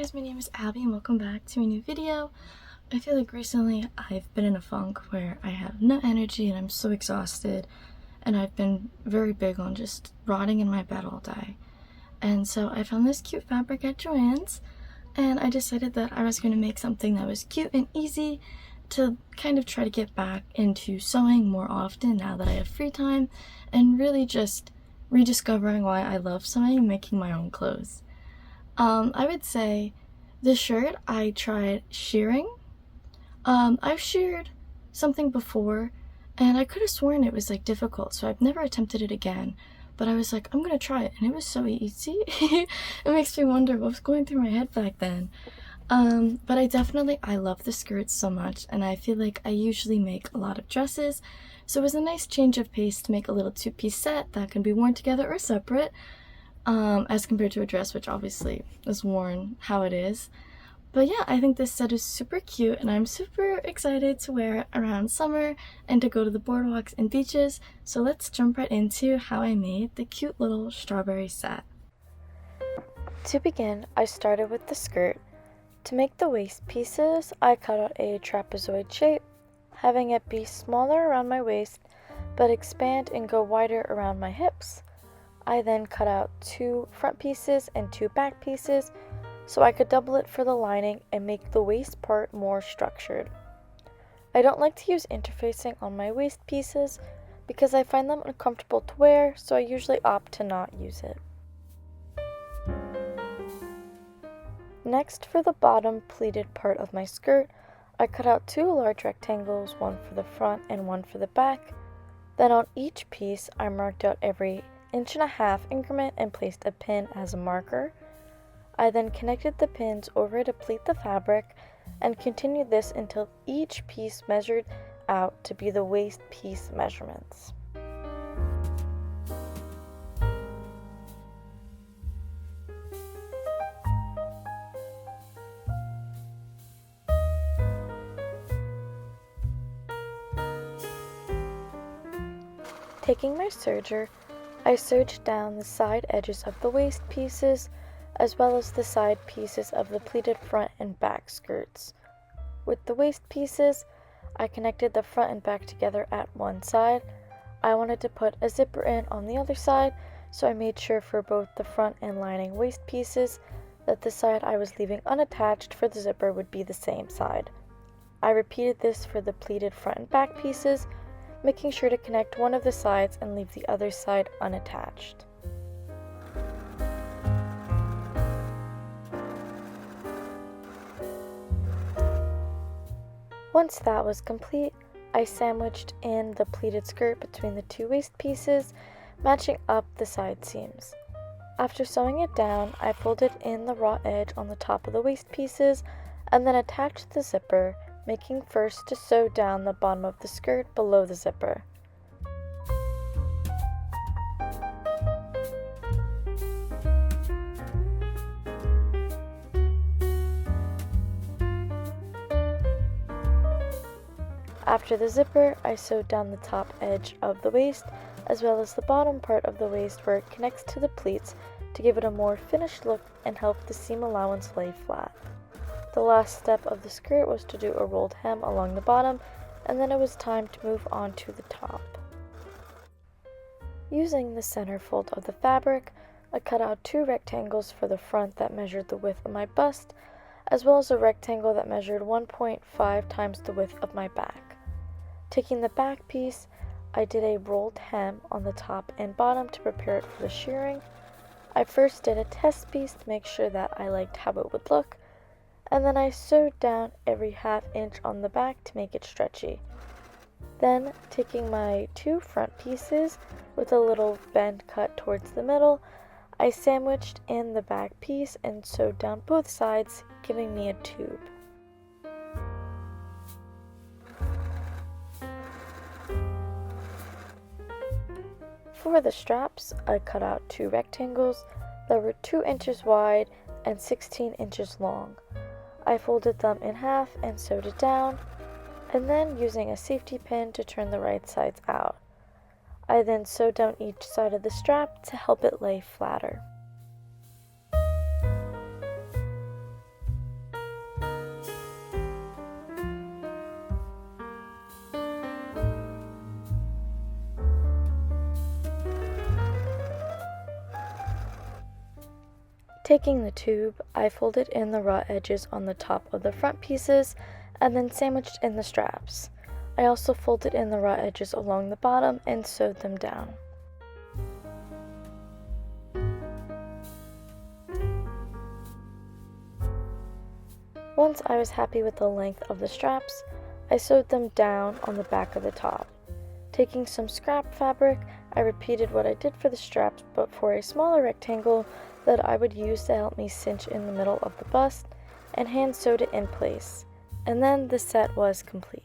guys, my name is Abby and welcome back to a new video. I feel like recently I've been in a funk where I have no energy and I'm so exhausted, and I've been very big on just rotting in my bed all day. And so I found this cute fabric at Joann's and I decided that I was going to make something that was cute and easy to kind of try to get back into sewing more often now that I have free time, and really just rediscovering why I love sewing and making my own clothes. I would say the shirt I tried shearing. I've sheared something before and I could have sworn it was like difficult, so I've never attempted it again, but I was like, I'm gonna try it, and it was so easy. It makes me wonder what was going through my head back then. But I love the skirts so much, and I feel like I usually make a lot of dresses, so it was a nice change of pace to make a little two-piece set that can be worn together or separate, as compared to a dress, which obviously is worn how it is. But yeah, I think this set is super cute and I'm super excited to wear it around summer and to go to the boardwalks and beaches. So let's jump right into how I made the cute little strawberry set. To begin, I started with the skirt. To make the waist pieces, I cut out a trapezoid shape, having it be smaller around my waist but expand and go wider around my hips. I then cut out 2 front pieces and 2 back pieces so I could double it for the lining and make the waist part more structured. I don't like to use interfacing on my waist pieces because I find them uncomfortable to wear, so I usually opt to not use it. Next, for the bottom pleated part of my skirt, I cut out 2 large rectangles, one for the front and one for the back. Then on each piece I marked out every 1.5 inch increment and placed a pin as a marker. I then connected the pins over to pleat the fabric and continued this until each piece measured out to be the waist piece measurements. Taking my serger, I serged down the side edges of the waist pieces as well as the side pieces of the pleated front and back skirts. With the waist pieces, I connected the front and back together at one side. I wanted to put a zipper in on the other side, so I made sure for both the front and lining waist pieces that the side I was leaving unattached for the zipper would be the same side. I repeated this for the pleated front and back pieces, making sure to connect one of the sides and leave the other side unattached. Once that was complete, I sandwiched in the pleated skirt between the 2 waist pieces, matching up the side seams. After sewing it down, I folded in the raw edge on the top of the waist pieces and then attached the zipper, making first to sew down the bottom of the skirt below the zipper. After the zipper, I sewed down the top edge of the waist as well as the bottom part of the waist where it connects to the pleats to give it a more finished look and help the seam allowance lay flat. The last step of the skirt was to do a rolled hem along the bottom, and then it was time to move on to the top. Using the center fold of the fabric, I cut out 2 rectangles for the front that measured the width of my bust, as well as a rectangle that measured 1.5 times the width of my back. Taking the back piece, I did a rolled hem on the top and bottom to prepare it for the shearing. I first did a test piece to make sure that I liked how it would look, and then I sewed down every 1/2 inch on the back to make it stretchy. Then, taking my 2 front pieces with a little bend cut towards the middle, I sandwiched in the back piece and sewed down both sides, giving me a tube. For the straps, I cut out 2 rectangles that were 2 inches wide and 16 inches long. I folded them in half and sewed it down, and then using a safety pin to turn the right sides out. I then sewed down each side of the strap to help it lay flatter. Taking the tube, I folded in the raw edges on the top of the front pieces and then sandwiched in the straps. I also folded in the raw edges along the bottom and sewed them down. Once I was happy with the length of the straps, I sewed them down on the back of the top. Taking some scrap fabric, I repeated what I did for the straps but for a smaller rectangle that I would use to help me cinch in the middle of the bust, and hand sewed it in place. And then the set was complete.